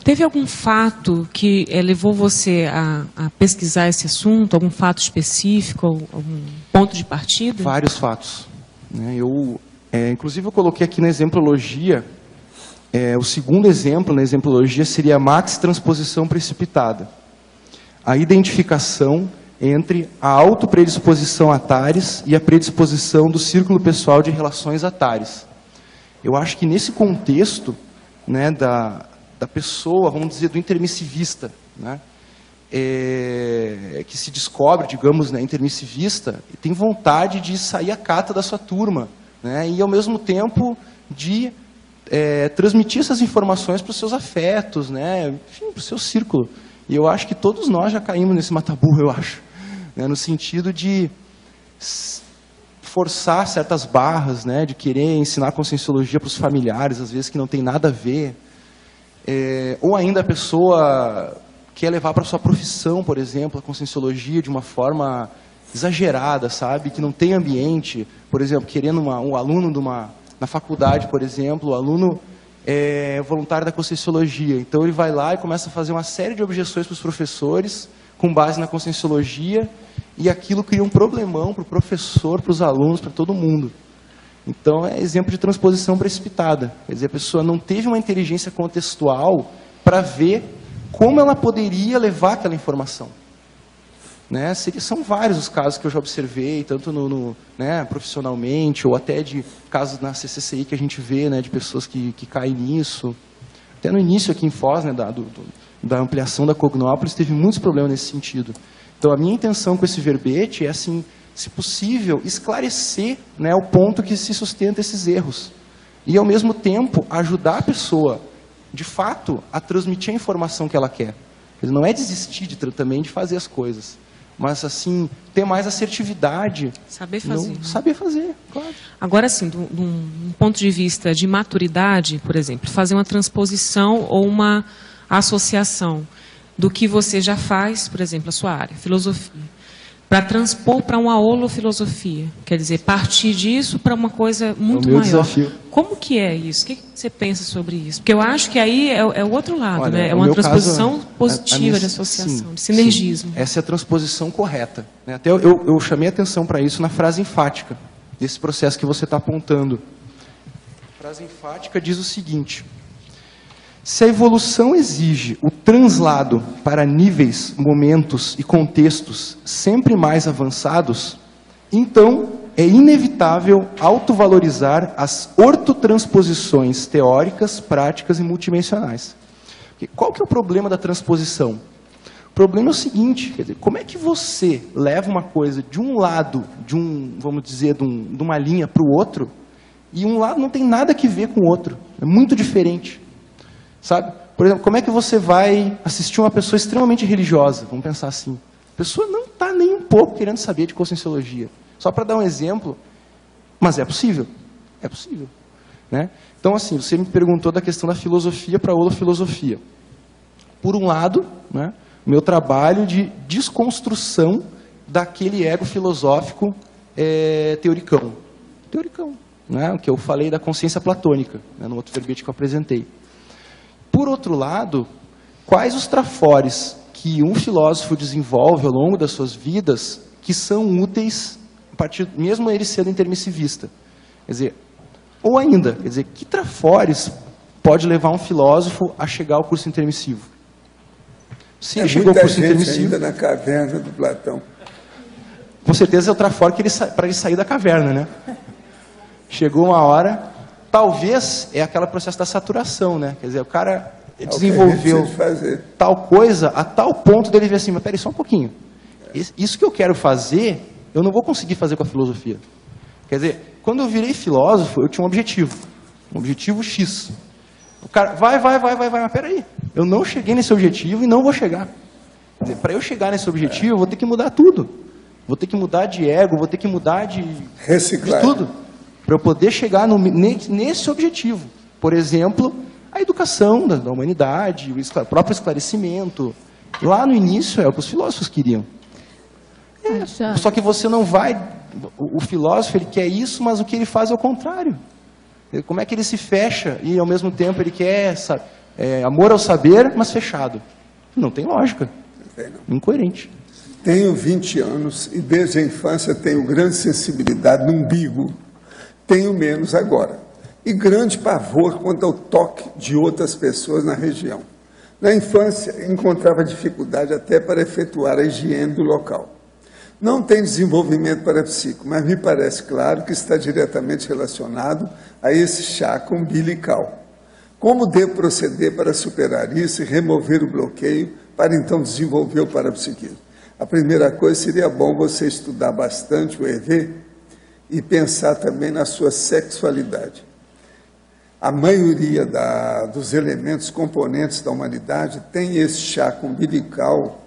Teve algum fato que levou você a pesquisar esse assunto? Algum fato específico? Algum ponto de partida? Vários fatos, né? Inclusive, eu coloquei aqui na exemplologia, o segundo exemplo na exemplologia seria a max-transposição precipitada. A identificação entre a autopredisposição a TARES e a predisposição do círculo pessoal de relações a TARES. Eu acho que nesse contexto, né, da pessoa, vamos dizer, do intermissivista, né, que se descobre, digamos, né, intermissivista, e tem vontade de sair à cata da sua turma, né, e, ao mesmo tempo, de transmitir essas informações para os seus afetos, né, enfim, para o seu círculo. E eu acho que todos nós já caímos nesse mataburro, eu acho, né, no sentido de forçar certas barras, né, de querer ensinar conscienciologia para os familiares, às vezes que não tem nada a ver. Ou ainda a pessoa quer levar para a sua profissão, por exemplo, a conscienciologia de uma forma exagerada, sabe? Que não tem ambiente. Por exemplo, querendo um aluno na faculdade, por exemplo, o aluno é voluntário da conscienciologia. Então ele vai lá e começa a fazer uma série de objeções para os professores, com base na conscienciologia, e aquilo cria um problemão para o professor, para os alunos, para todo mundo. Então, é exemplo de transposição precipitada. Quer dizer, a pessoa não teve uma inteligência contextual para ver como ela poderia levar aquela informação. Né? São vários os casos que eu já observei, tanto né, profissionalmente, ou até de casos na CCCI que a gente vê, né, de pessoas que caem nisso. Até no início aqui em Foz, né, da ampliação da Cognópolis, teve muitos problemas nesse sentido. Então, a minha intenção com esse verbete é, assim, se possível, esclarecer, né, o ponto que se sustenta esses erros. E, ao mesmo tempo, ajudar a pessoa, de fato, a transmitir a informação que ela quer. Não é desistir também de fazer as coisas, mas, assim, ter mais assertividade. Saber fazer. Não, saber fazer, claro. Agora, assim, de um ponto de vista de maturidade, por exemplo, fazer uma transposição ou uma associação do que você já faz, por exemplo, a sua área, filosofia, para transpor para uma holofilosofia, quer dizer, partir disso para uma coisa muito maior. Desafio. Como que é isso? O que você pensa sobre isso? Porque eu acho que aí é o outro lado, olha, né? É uma transposição positiva de associação, sim, de sinergismo. Sim. Essa é a transposição correta. Né? Até eu chamei atenção para isso na frase enfática, desse processo que você está apontando. A frase enfática diz o seguinte: se a evolução exige o translado para níveis, momentos e contextos sempre mais avançados, então é inevitável autovalorizar as ortotransposições teóricas, práticas e multidimensionais. Qual que é o problema da transposição? O problema é o seguinte, quer dizer, como é que você leva uma coisa de um lado, vamos dizer, de uma linha para o outro, e um lado não tem nada que ver com o outro, é muito diferente. Sabe? Por exemplo, como é que você vai assistir uma pessoa extremamente religiosa? Vamos pensar assim. A pessoa não está nem um pouco querendo saber de conscienciologia. Só para dar um exemplo, mas é possível. É possível. Né? Então, assim, você me perguntou da questão da filosofia para a holofilosofia. Por um lado, né, meu trabalho de desconstrução daquele ego filosófico teoricão. Teoricão. Né, o que eu falei da consciência platônica, né, no outro verbete que eu apresentei. Por outro lado, quais os trafores que um filósofo desenvolve ao longo das suas vidas que são úteis, a partir, mesmo ele sendo intermissivista? Quer dizer, ou ainda, quer dizer, que trafores pode levar um filósofo a chegar ao curso intermissivo? Se ele chegou ao curso intermissivo, ainda na caverna do Platão. Com certeza é o trafore para ele sair da caverna, né? Chegou uma hora. Talvez é aquele processo da saturação, né? Quer dizer, o cara desenvolveu tal coisa a tal ponto dele ver assim, mas peraí, só um pouquinho. Isso que eu quero fazer, eu não vou conseguir fazer com a filosofia. Quer dizer, quando eu virei filósofo, eu tinha um objetivo X. O cara, vai, mas peraí, eu não cheguei nesse objetivo e não vou chegar. Quer dizer, para eu chegar nesse objetivo, eu vou ter que mudar tudo. Vou ter que mudar de ego, vou ter que mudar de tudo. Para eu poder chegar nesse objetivo. Por exemplo, a educação da humanidade, o próprio esclarecimento. Lá no início é o que os filósofos queriam. Só que você não vai... O filósofo ele quer isso, mas o que ele faz é o contrário. Como é que ele se fecha e, ao mesmo tempo, ele quer, sabe, amor ao saber, mas fechado. Não tem lógica. Incoerente. Tenho 20 anos e desde a infância tenho grande sensibilidade no umbigo. Tenho menos agora. E grande pavor quanto ao toque de outras pessoas na região. Na infância, encontrava dificuldade até para efetuar a higiene do local. Não tem desenvolvimento parapsíquico, mas me parece claro que está diretamente relacionado a esse chaco umbilical. Como devo proceder para superar isso e remover o bloqueio para então desenvolver o parapsiquismo? A primeira coisa seria bom você estudar bastante o EV e pensar também na sua sexualidade. A maioria dos elementos componentes da humanidade tem esse chaco umbilical,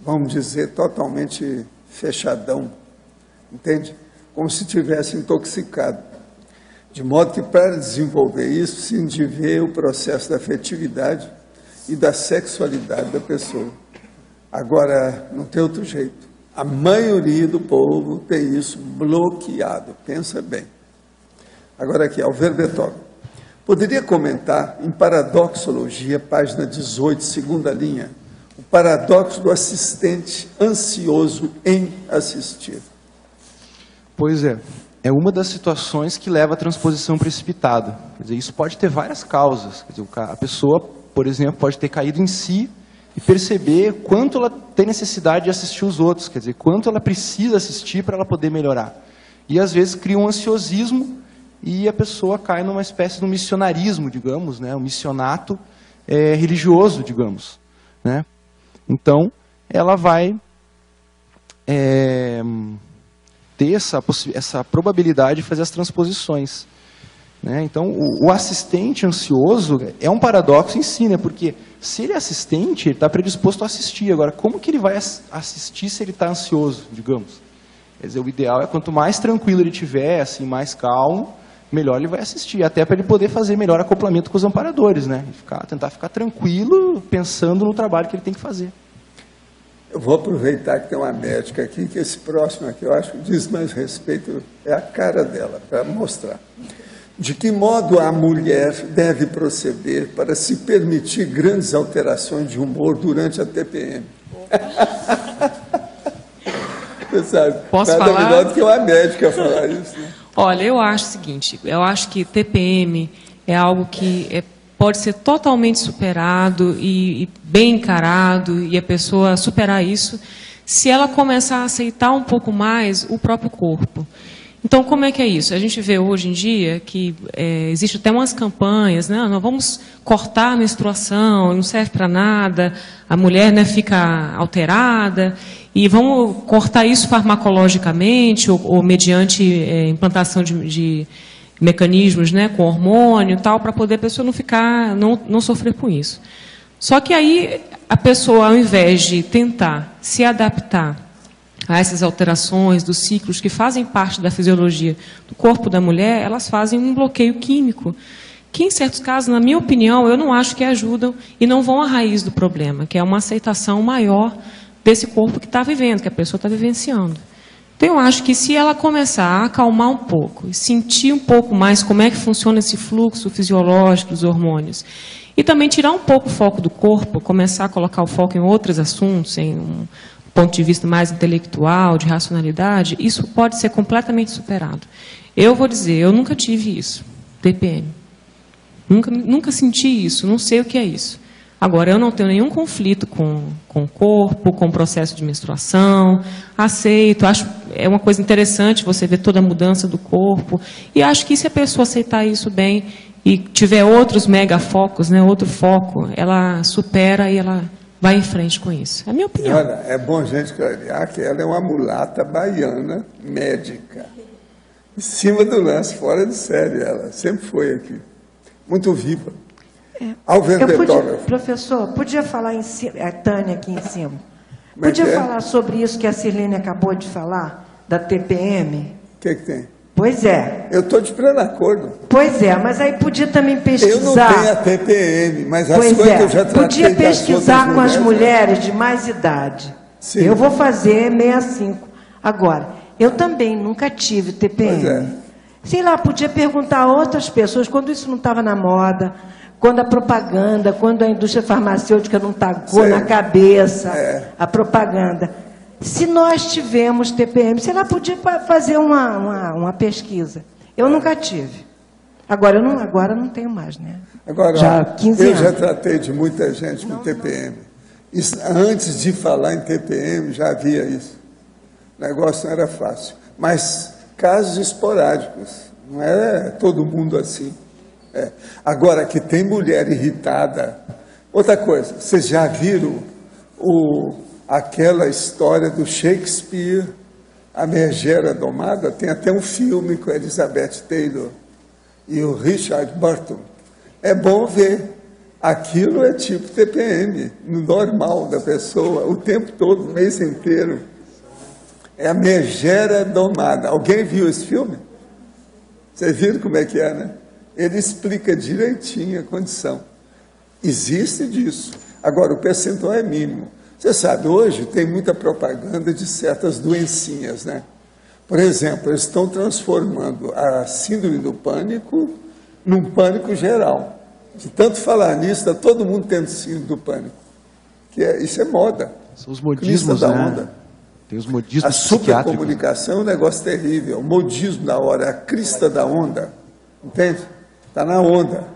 vamos dizer, totalmente fechadão, entende? Como se tivesse intoxicado. De modo que, para desenvolver isso, se indiver o processo da afetividade e da sexualidade da pessoa. Agora, não tem outro jeito. A maioria do povo tem isso bloqueado. Pensa bem. Agora aqui, Alver Betógrafo. Poderia comentar em Paradoxologia, página 18, segunda linha, o paradoxo do assistente ansioso em assistir. Pois é. É uma das situações que leva à transposição precipitada. Quer dizer, isso pode ter várias causas. Quer dizer, a pessoa, por exemplo, pode ter caído em si e perceber quanto ela tem necessidade de assistir os outros, quer dizer, quanto ela precisa assistir para ela poder melhorar. E às vezes cria um ansiosismo e a pessoa cai numa espécie de um missionarismo, digamos, né, um missionato religioso, digamos, né? Então, ela vai ter essa probabilidade de fazer as transposições, né? Então, o assistente ansioso é um paradoxo em si, né? Porque se ele é assistente, ele está predisposto a assistir. Agora, como que ele vai assistir se ele está ansioso, digamos? Quer dizer, o ideal é quanto mais tranquilo ele tiver, assim, mais calmo, melhor ele vai assistir. Até para ele poder fazer melhor acoplamento com os amparadores, né? Tentar ficar tranquilo, pensando no trabalho que ele tem que fazer. Eu vou aproveitar que tem uma médica aqui, que esse próximo aqui, eu acho que diz mais respeito, é a cara dela, para mostrar. De que modo a mulher deve proceder para se permitir grandes alterações de humor durante a TPM? Você sabe, posso nada falar? melhor do que uma médica falar isso, né? Olha, eu acho o seguinte, eu acho que TPM é algo que pode ser totalmente superado e bem encarado, e a pessoa superar isso, se ela começar a aceitar um pouco mais o próprio corpo. Então, como é que é isso? A gente vê hoje em dia que existe até umas campanhas, né? Nós vamos cortar a menstruação, não serve para nada, a mulher, né, fica alterada, e vamos cortar isso farmacologicamente ou mediante implantação de mecanismos, né, com hormônio e tal, para poder a pessoa não sofrer com isso. Só que aí a pessoa, ao invés de tentar se adaptar a essas alterações dos ciclos que fazem parte da fisiologia do corpo da mulher, elas fazem um bloqueio químico, que em certos casos, na minha opinião, eu não acho que ajudam e não vão à raiz do problema, que é uma aceitação maior desse corpo que está vivendo, que a pessoa está vivenciando. Então, eu acho que se ela começar a acalmar um pouco, e sentir um pouco mais como é que funciona esse fluxo fisiológico dos hormônios, e também tirar um pouco o foco do corpo, começar a colocar o foco em outros assuntos, em um ponto de vista mais intelectual, de racionalidade, isso pode ser completamente superado. Eu vou dizer, eu nunca tive isso, TPM. Nunca senti isso, não sei o que é isso. Agora, eu não tenho nenhum conflito com o corpo, com o processo de menstruação, aceito, acho é uma coisa interessante você ver toda a mudança do corpo, e acho que se a pessoa aceitar isso bem e tiver outros megafocos, né, outro foco, ela supera e ela vai em frente com isso. É a minha opinião. Olha, é bom a gente clarear que ela é uma mulata baiana médica. Em cima do lance, fora de série, ela sempre foi aqui. Muito viva. Professor, podia falar em cima, a Tânia aqui em cima. Podia falar sobre isso que a Sirlene acabou de falar, da TPM? O que tem? Pois é. Eu estou de pleno acordo. Pois é, mas aí podia também pesquisar. Eu não tenho a TPM, mas as coisas que eu já tratei. Podia pesquisar com as mulheres de mais idade. Sim. Eu vou fazer 65. Agora, eu também nunca tive TPM. Pois é. Sei lá, podia perguntar a outras pessoas, quando isso não estava na moda, quando a propaganda, quando a indústria farmacêutica não tacou na cabeça a propaganda. Se nós tivemos TPM, sei lá, podia fazer uma pesquisa. Eu nunca tive. Agora não tenho mais, né? Agora, já 15 anos. Eu já tratei de muita gente com TPM. Isso, antes de falar em TPM, já havia isso. O negócio não era fácil. Mas casos esporádicos, não era todo mundo assim. Agora, que tem mulher irritada. Outra coisa, vocês já viram aquela história do Shakespeare, A Megera Domada? Tem até um filme com a Elizabeth Taylor e o Richard Burton. É bom ver. Aquilo é tipo TPM, no normal da pessoa, o tempo todo, o mês inteiro. É A Megera Domada. Alguém viu esse filme? Vocês viram como é que é, né? Ele explica direitinho a condição. Existe disso. Agora, o percentual é mínimo. Você sabe, hoje tem muita propaganda de certas doencinhas, né? Por exemplo, eles estão transformando a síndrome do pânico num pânico geral. De tanto falar nisso, está todo mundo tendo síndrome do pânico. Isso é moda. São os modismos, da né? onda. Tem os modismos A supercomunicação é um negócio terrível. O modismo da hora, a crista da onda. Entende? Está na onda.